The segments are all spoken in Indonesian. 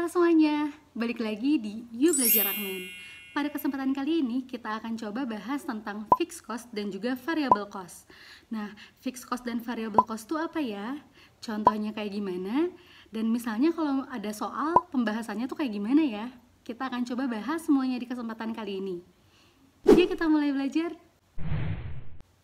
Halo semuanya, balik lagi di You Belajar Ramen. Pada kesempatan kali ini kita akan coba bahas tentang fixed cost dan juga variable cost. Nah, fixed cost dan variable cost itu apa ya? Contohnya kayak gimana? Dan misalnya kalau ada soal, pembahasannya tuh kayak gimana ya? Kita akan coba bahas semuanya di kesempatan kali ini. Yuk kita mulai belajar.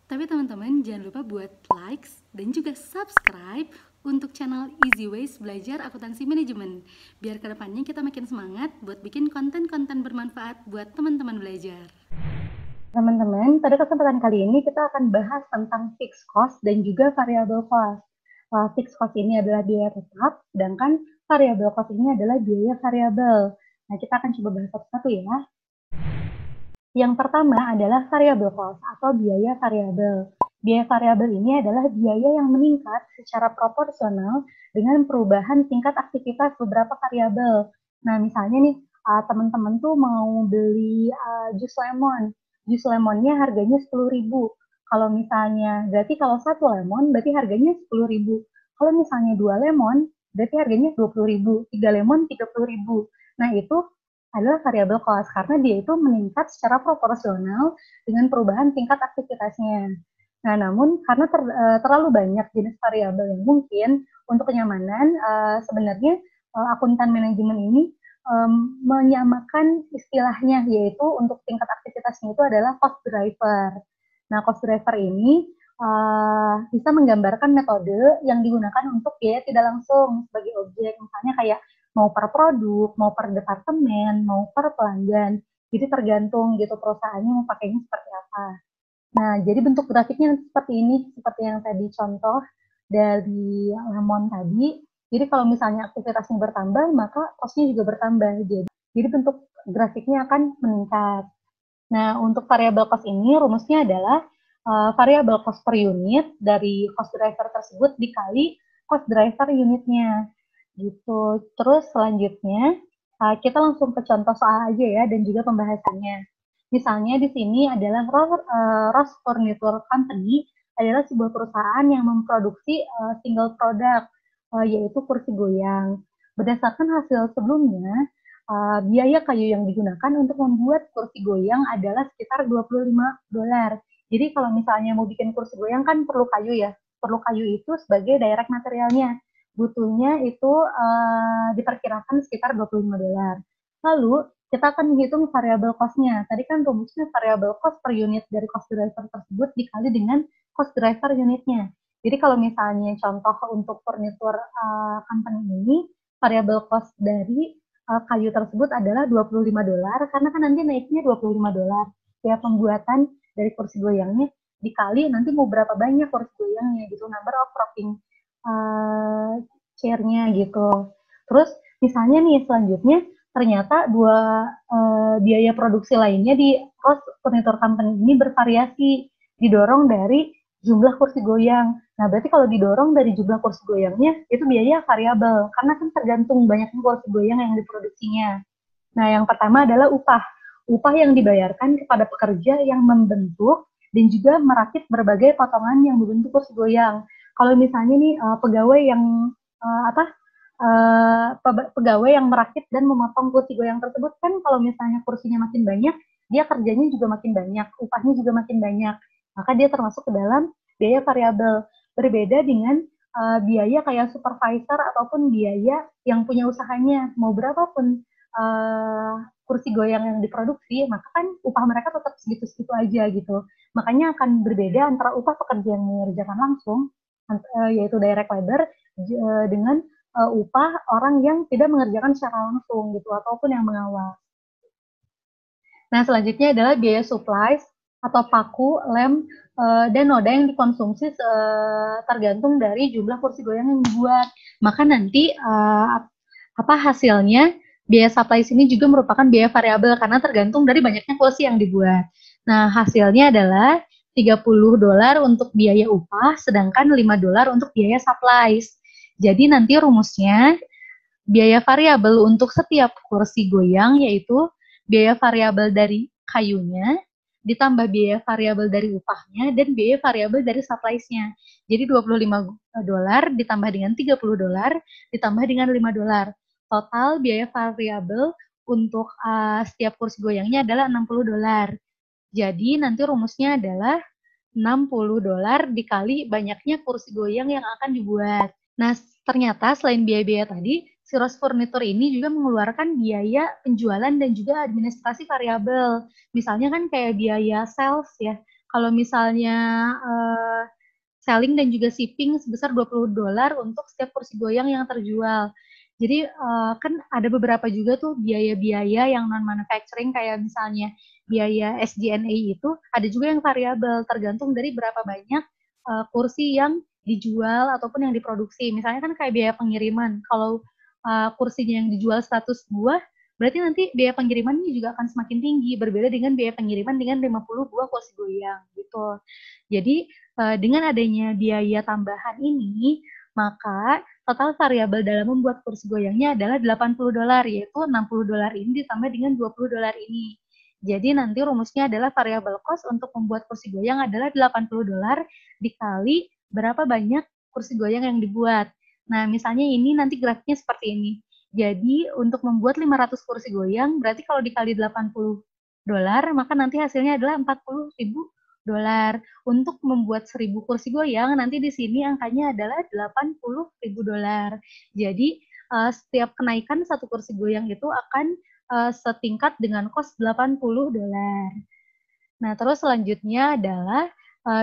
Tapi teman-teman jangan lupa buat likes dan juga subscribe untuk channel Easy Ways Belajar Akuntansi Manajemen. Biar kedepannya kita makin semangat buat bikin konten-konten bermanfaat buat teman-teman belajar. Teman-teman, pada kesempatan kali ini kita akan bahas tentang fixed cost dan juga variable cost. Fixed cost ini adalah biaya tetap, sedangkan variable cost ini adalah biaya variabel. Nah, kita akan coba bahas satu-satu ya. Yang pertama adalah variable cost atau biaya variabel. Biaya variabel ini adalah biaya yang meningkat secara proporsional dengan perubahan tingkat aktivitas beberapa variabel. Nah, misalnya nih, teman-teman tuh mau beli jus lemon. Jus lemonnya harganya 10.000. Kalau misalnya, berarti kalau satu lemon, berarti harganya 10.000. Kalau misalnya 2 lemon, berarti harganya 20.000. 3 lemon, 30.000. Nah, itu adalah variabel cost karena dia itu meningkat secara proporsional dengan perubahan tingkat aktivitasnya. Nah, namun karena terlalu banyak jenis variabel yang mungkin untuk kenyamanan, sebenarnya akuntan manajemen ini menyamakan istilahnya, yaitu untuk tingkat aktivitasnya itu adalah cost driver. Nah, cost driver ini bisa menggambarkan metode yang digunakan untuk biaya tidak langsung sebagai objek, misalnya kayak mau per produk, mau per departemen, mau per pelanggan. Jadi tergantung gitu perusahaannya mau pakainya seperti apa. Nah, jadi bentuk grafiknya seperti ini, seperti yang tadi contoh dari lemon tadi. Jadi kalau misalnya aktivitasnya bertambah, maka cost-nya juga bertambah. Jadi bentuk grafiknya akan meningkat. Nah, untuk variable cost ini rumusnya adalah variable cost per unit dari cost driver tersebut dikali cost driver unitnya. Gitu. Terus selanjutnya kita langsung ke contoh soal aja ya dan juga pembahasannya. Misalnya di sini adalah Ross Furniture Company adalah sebuah perusahaan yang memproduksi single product yaitu kursi goyang. Berdasarkan hasil sebelumnya, biaya kayu yang digunakan untuk membuat kursi goyang adalah sekitar $25. Jadi kalau misalnya mau bikin kursi goyang kan perlu kayu ya. Perlu kayu itu sebagai direct materialnya. Butuhnya itu diperkirakan sekitar $25. Lalu kita akan menghitung variable cost-nya. Tadi kan rumusnya variable cost per unit dari cost driver tersebut dikali dengan cost driver unitnya. Jadi kalau misalnya contoh untuk furniture company ini, variable cost dari kayu tersebut adalah $25 karena kan nanti naiknya $25 ya pembuatan dari kursi goyangnya dikali nanti mau berapa banyak kursi goyangnya gitu, number of rocking chair-nya gitu. Terus misalnya nih selanjutnya ternyata dua biaya produksi lainnya di Ross Furniture Company ini bervariasi, didorong dari jumlah kursi goyang. Nah, berarti kalau didorong dari jumlah kursi goyangnya, itu biaya variabel, karena kan tergantung banyaknya kursi goyang yang diproduksinya. Nah, yang pertama adalah upah. Upah yang dibayarkan kepada pekerja yang membentuk dan juga merakit berbagai potongan yang membentuk kursi goyang. Kalau misalnya nih pegawai yang pegawai yang merakit dan memotong kursi goyang tersebut kan kalau misalnya kursinya makin banyak, dia kerjanya juga makin banyak, upahnya juga makin banyak. Maka dia termasuk ke dalam biaya variabel. Berbeda dengan biaya kayak supervisor ataupun biaya yang punya usahanya. Mau berapapun kursi goyang yang diproduksi, maka kan upah mereka tetap segitu-segitu aja gitu. Makanya akan berbeda antara upah pekerja yang mengerjakan langsung, yaitu direct labor, dengan upah orang yang tidak mengerjakan secara langsung gitu ataupun yang mengawal. Nah, selanjutnya adalah biaya supplies atau paku, lem, dan noda yang dikonsumsi tergantung dari jumlah kursi goyang yang dibuat. Maka nanti hasilnya biaya supplies ini juga merupakan biaya variabel karena tergantung dari banyaknya kursi yang dibuat. Nah, hasilnya adalah $30 untuk biaya upah, sedangkan $5 untuk biaya supplies. Jadi nanti rumusnya biaya variabel untuk setiap kursi goyang yaitu biaya variabel dari kayunya ditambah biaya variabel dari upahnya dan biaya variabel dari supplies-nya. Jadi $25 ditambah dengan $30 ditambah dengan $5. total biaya variabel untuk setiap kursi goyangnya adalah $60. Jadi nanti rumusnya adalah $60 dikali banyaknya kursi goyang yang akan dibuat. Nah, ternyata selain biaya-biaya tadi, si Rose Furniture ini juga mengeluarkan biaya penjualan dan juga administrasi variabel. Misalnya kan kayak biaya sales ya. Kalau misalnya selling dan juga shipping sebesar $20 untuk setiap kursi goyang yang terjual. Jadi kan ada beberapa juga tuh biaya-biaya yang non manufacturing kayak misalnya biaya SG&A itu ada juga yang variabel tergantung dari berapa banyak kursi yang dijual ataupun yang diproduksi. Misalnya kan kayak biaya pengiriman. Kalau kursinya yang dijual 100 buah, berarti nanti biaya pengirimannya juga akan semakin tinggi, berbeda dengan biaya pengiriman dengan 50 buah kursi goyang gitu. Jadi dengan adanya biaya tambahan ini, maka total variabel dalam membuat kursi goyangnya adalah $80, yaitu $60 ini ditambah dengan $20 ini. Jadi nanti rumusnya adalah variabel cost untuk membuat kursi goyang adalah $80 dikali berapa banyak kursi goyang yang dibuat. Nah, misalnya ini nanti grafiknya seperti ini. Jadi untuk membuat 500 kursi goyang, berarti kalau dikali $80, maka nanti hasilnya adalah $40.000. Untuk membuat 1.000 kursi goyang, nanti di sini angkanya adalah $80.000. Jadi setiap kenaikan satu kursi goyang itu akan setingkat dengan kos $80. Nah, terus selanjutnya adalah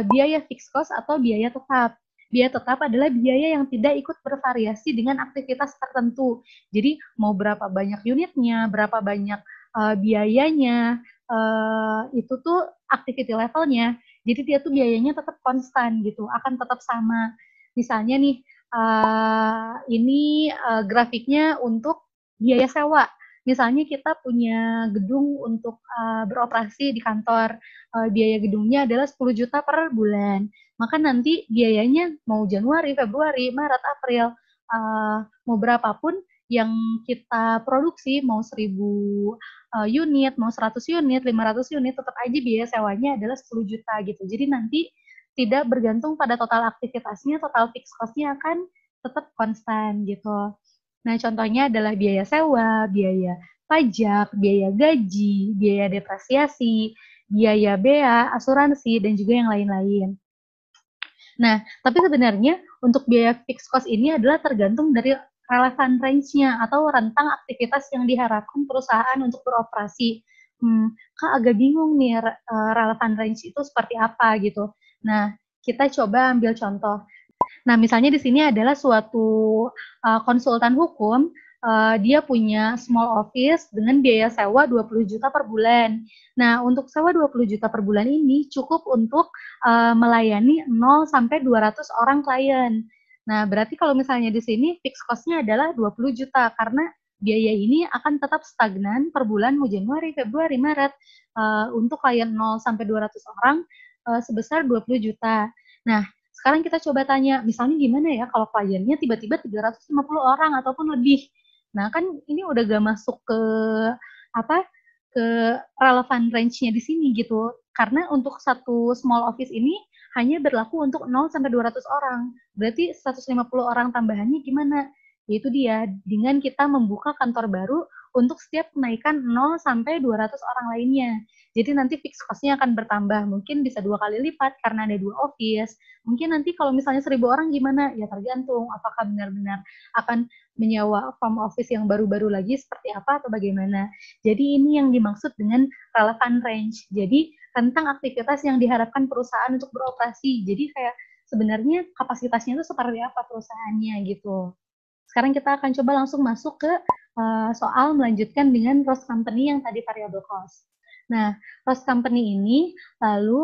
biaya fixed cost atau biaya tetap. Biaya tetap adalah biaya yang tidak ikut bervariasi dengan aktivitas tertentu. Jadi mau berapa banyak unitnya, berapa banyak biayanya, itu tuh activity levelnya. Jadi dia tuh biayanya tetap konstan gitu, akan tetap sama. Misalnya nih, ini grafiknya untuk biaya sewa. Misalnya kita punya gedung untuk beroperasi di kantor, biaya gedungnya adalah 10 juta per bulan. Maka nanti biayanya mau Januari, Februari, Maret, April, mau berapapun yang kita produksi, mau 1.000 unit, mau 100 unit, 500 unit, tetap aja biaya sewanya adalah 10 juta gitu. Jadi nanti tidak bergantung pada total aktivitasnya, total fixed cost-nya akan tetap konstan gitu. Nah, contohnya adalah biaya sewa, biaya pajak, biaya gaji, biaya depresiasi, biaya bea, asuransi, dan juga yang lain-lain. Nah, tapi sebenarnya untuk biaya fixed cost ini adalah tergantung dari relevan range-nya atau rentang aktivitas yang diharapkan perusahaan untuk beroperasi. Kak agak bingung nih relevan range itu seperti apa gitu. Nah, kita coba ambil contoh. Nah, misalnya di sini adalah suatu konsultan hukum, dia punya small office dengan biaya sewa 20 juta per bulan. Nah, untuk sewa 20 juta per bulan ini cukup untuk melayani 0 sampai 200 orang klien. Nah, berarti kalau misalnya di sini fixed cost-nya adalah 20 juta karena biaya ini akan tetap stagnan per bulan mau Januari, Februari, Maret untuk klien 0 sampai 200 orang sebesar 20 juta. Nah, sekarang kita coba tanya, misalnya gimana ya kalau kliennya tiba-tiba 350 orang ataupun lebih. Nah, kan ini udah gak masuk ke apa ke relevan range-nya di sini gitu. Karena untuk satu small office ini hanya berlaku untuk 0 sampai 200 orang. Berarti 150 orang tambahannya gimana? Yaitu dia dengan kita membuka kantor baru untuk setiap kenaikan 0 sampai 200 orang lainnya. Jadi nanti fixed cost-nya akan bertambah. Mungkin bisa 2 kali lipat karena ada 2 office. Mungkin nanti kalau misalnya 1.000 orang gimana? Ya tergantung apakah benar-benar akan menyewa home office yang baru-baru lagi seperti apa atau bagaimana. Jadi ini yang dimaksud dengan relevan range. Jadi tentang aktivitas yang diharapkan perusahaan untuk beroperasi. Jadi kayak sebenarnya kapasitasnya itu seperti apa perusahaannya gitu. Sekarang kita akan coba langsung masuk ke soal melanjutkan dengan Ross Company yang tadi variable cost. Nah, Ross Company ini lalu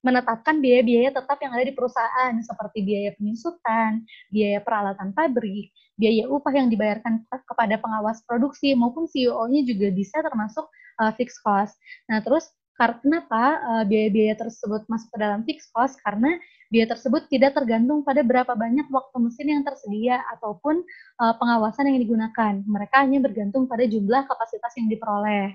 menetapkan biaya-biaya tetap yang ada di perusahaan seperti biaya penyusutan, biaya peralatan pabrik, biaya upah yang dibayarkan kepada pengawas produksi maupun CEO-nya juga bisa termasuk fixed cost. Nah, terus kenapa biaya-biaya tersebut masuk ke dalam fixed cost? Karena biaya tersebut tidak tergantung pada berapa banyak waktu mesin yang tersedia ataupun pengawasan yang digunakan. Mereka hanya bergantung pada jumlah kapasitas yang diperoleh.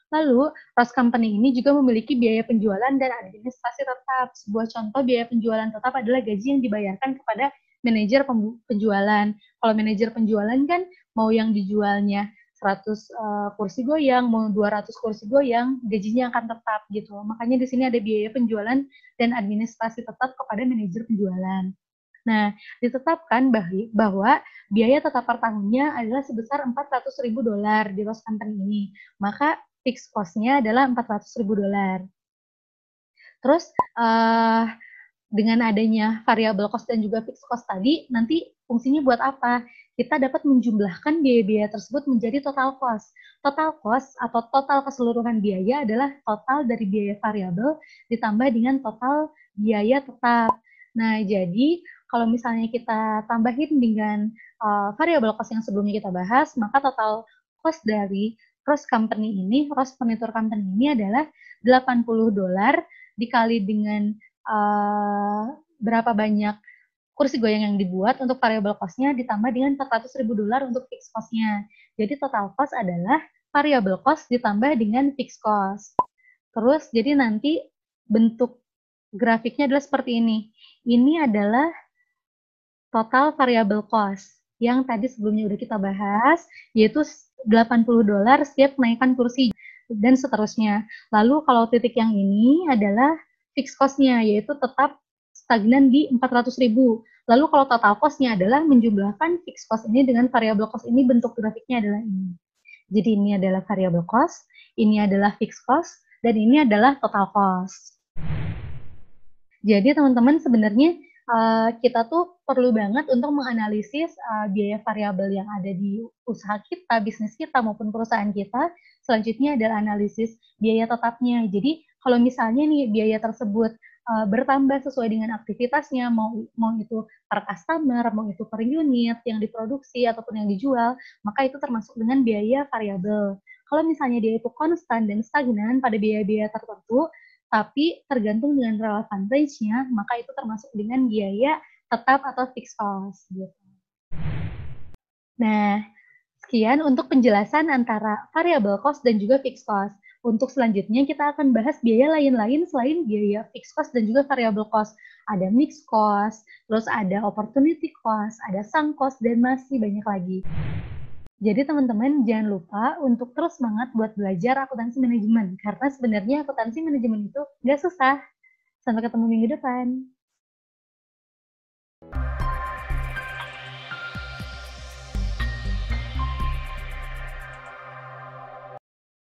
Lalu, Ross Company ini juga memiliki biaya penjualan dan administrasi tetap. Sebuah contoh biaya penjualan tetap adalah gaji yang dibayarkan kepada manajer penjualan. Kalau manajer penjualan kan mau yang dijualnya 100 kursi goyang, mau 200 kursi goyang, gajinya akan tetap gitu. Makanya di sini ada biaya penjualan dan administrasi tetap kepada manajer penjualan. Nah, ditetapkan bahwa biaya tetap per tahunnya adalah sebesar $400.000 di Lost Company ini. Maka fixed cost-nya adalah $400.000. Terus dengan adanya variable cost dan juga fixed cost tadi, nanti fungsinya buat apa? Kita dapat menjumlahkan biaya-biaya tersebut menjadi total cost. Total cost atau total keseluruhan biaya adalah total dari biaya variabel ditambah dengan total biaya tetap. Nah, jadi kalau misalnya kita tambahin dengan variable cost yang sebelumnya kita bahas, maka total cost dari Ross Furniture Company ini adalah $80 dikali dengan berapa banyak kursi goyang yang dibuat untuk variable cost-nya ditambah dengan $400.000 untuk fixed cost-nya. Jadi total cost adalah variable cost ditambah dengan fixed cost. Terus jadi nanti bentuk grafiknya adalah seperti ini. Ini adalah total variable cost yang tadi sebelumnya udah kita bahas, yaitu $80 setiap kenaikan kursi dan seterusnya. Lalu kalau titik yang ini adalah fixed cost-nya, yaitu tetap stagnan di 400.000. Lalu kalau total cost-nya adalah menjumlahkan fixed cost ini dengan variable cost ini, bentuk grafiknya adalah ini. Jadi ini adalah variable cost, ini adalah fixed cost, dan ini adalah total cost. Jadi teman-teman sebenarnya kita tuh perlu banget untuk menganalisis biaya variabel yang ada di usaha kita, bisnis kita, maupun perusahaan kita. Selanjutnya adalah analisis biaya tetapnya. Jadi kalau misalnya nih biaya tersebut bertambah sesuai dengan aktivitasnya, mau itu per customer, mau itu per unit yang diproduksi ataupun yang dijual, maka itu termasuk dengan biaya variabel. Kalau misalnya dia itu konstan dan stagnan pada biaya-biaya tertentu, tapi tergantung dengan relevan range-nya, maka itu termasuk dengan biaya tetap atau fixed cost. Gitu. Nah, sekian untuk penjelasan antara variable cost dan juga fixed cost. Untuk selanjutnya kita akan bahas biaya lain-lain selain biaya fixed cost dan juga variable cost. Ada mixed cost, terus ada opportunity cost, ada sunk cost, dan masih banyak lagi. Jadi teman-teman jangan lupa untuk terus semangat buat belajar akuntansi manajemen. Karena sebenarnya akuntansi manajemen itu nggak susah. Sampai ketemu minggu depan.